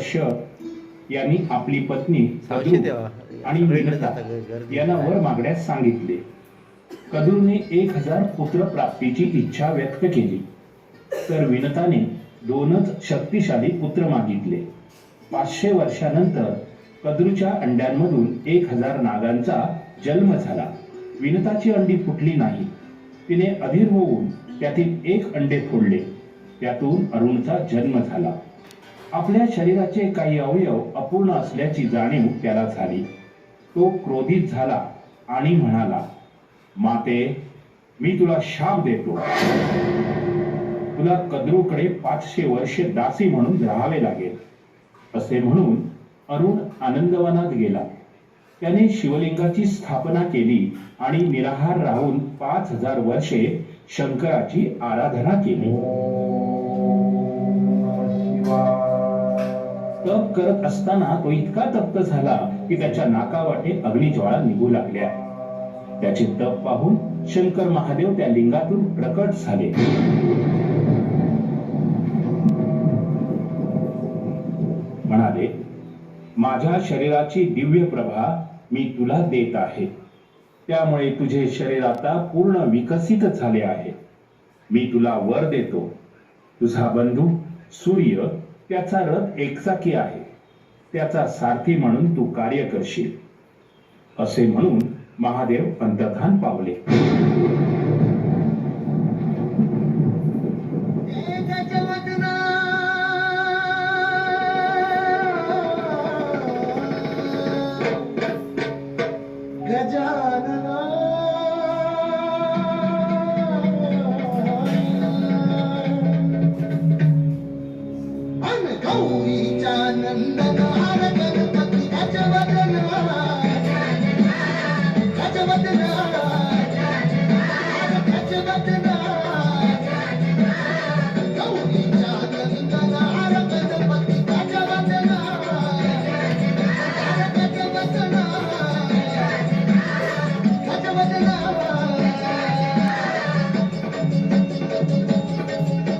कश्यप यांनी आपली पत्नी कद्रू आणि विनता यांना वर मागण्यास सांगितले. कद्रूने 1000 पुत्र प्राप्तीची इच्छा व्यक्त केली, तर विनताने 2च शक्तिशाली पुत्र मागितले. 500 वर्षानंतर कद्रूच्या अंड्यांमधून 1000 नागांचा जन्म झाला. विनताची अंडी फुटली नाही. तिने अधीर होऊन त्यातील एक अंडे फोडले. त्यातून अरुणचा जन्म झाला. आपल्या शरीराचे काही अवयव अपूर्ण असल्याची जाणीव त्याला झाली. तो क्रोधित झाला आणि म्हणाला, माते, मी तुला शाप देतो. तुला कद्रूकडे 500 वर्षे दासी म्हणून राहावे लागेल. असे म्हणून अरुण आनंदवनात गेला. त्याने शिवलिंगाची स्थापना केली आणि निराहार राहून 5000 वर्षे शंकराची आराधना केली. तप करत असताना तो इतका तप्त झाला की त्याच्या नाकावाटे अग्निज्वाळा निघू लागल्या. त्याचे तप पाहून शंकर महादेव त्या लिंगातून प्रकट झाले. म्हणाले, माझ्या शरीराची दिव्य प्रभा मी तुला देत आहे. त्यामुळे तुझे शरीर आता पूर्ण विकसित झाले आहे. मी तुला वर देतो. तुझा बंधू सूर्य, त्याचा रथ एकचाकी आहे. त्याचा सारथी म्हणून तू कार्य करशील. असे म्हणून महादेव अंतर्धान पावले. गौरीचा नंदन